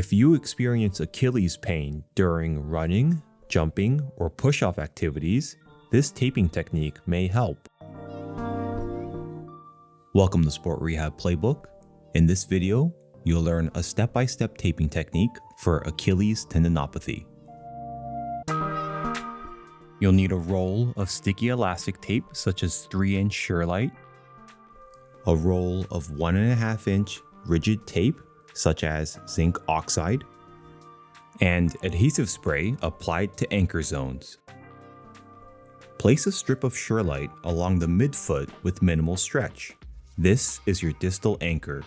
If you experience Achilles pain during running, jumping, or push-off activities, this taping technique may help. Welcome to Sport Rehab Playbook. In this video, you'll learn a step-by-step taping technique for Achilles tendinopathy. You'll need a roll of sticky elastic tape such as 3-inch Surelight, a roll of 1.5-inch rigid tape such as zinc oxide, and adhesive spray applied to anchor zones. Place a strip of Surelight along the midfoot with minimal stretch. This is your distal anchor.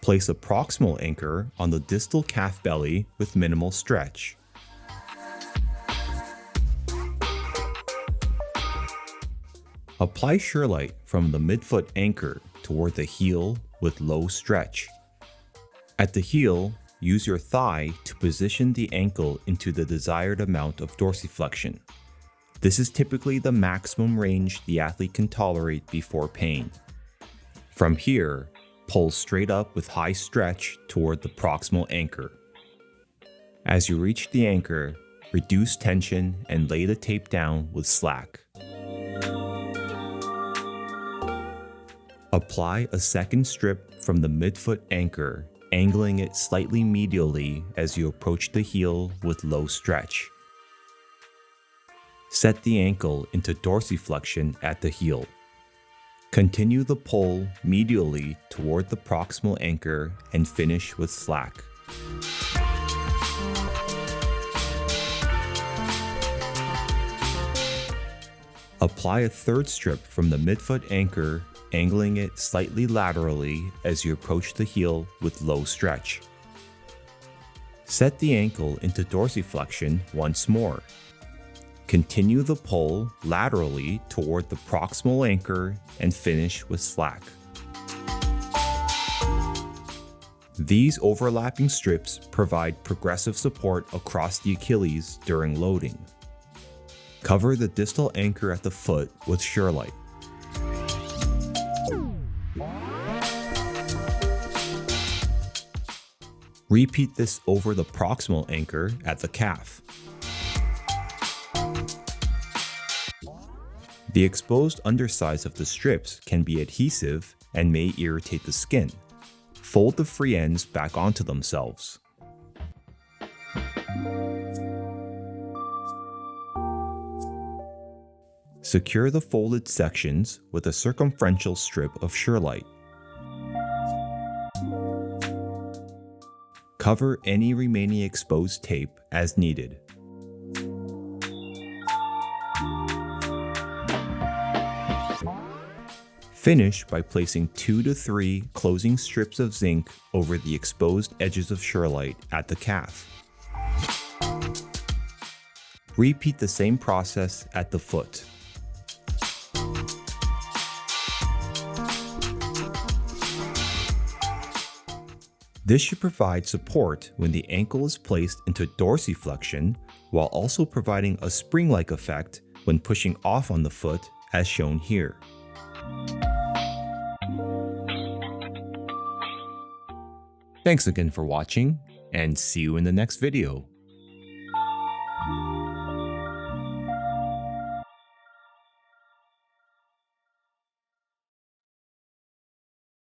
Place a proximal anchor on the distal calf belly with minimal stretch. Apply Surelight from the midfoot anchor toward the heel with low stretch. At the heel, use your thigh to position the ankle into the desired amount of dorsiflexion. This is typically the maximum range the athlete can tolerate before pain. From here, pull straight up with high stretch toward the proximal anchor. As you reach the anchor, reduce tension and lay the tape down with slack. Apply a second strip from the midfoot anchor, angling it slightly medially as you approach the heel with low stretch. Set the ankle into dorsiflexion at the heel. Continue the pull medially toward the proximal anchor and finish with slack. Apply a third strip from the midfoot anchor, angling it slightly laterally as you approach the heel with low stretch. Set the ankle into dorsiflexion once more. Continue the pull laterally toward the proximal anchor and finish with slack. These overlapping strips provide progressive support across the Achilles during loading. Cover the distal anchor at the foot with Surelight. Repeat this over the proximal anchor at the calf. The exposed undersides of the strips can be adhesive and may irritate the skin. Fold the free ends back onto themselves. Secure the folded sections with a circumferential strip of Surelight. Cover any remaining exposed tape as needed. Finish by placing 2 to 3 closing strips of zinc over the exposed edges of Surelight at the calf. Repeat the same process at the foot. This should provide support when the ankle is placed into dorsiflexion, while also providing a spring-like effect when pushing off on the foot, as shown here. Thanks again for watching, and see you in the next video.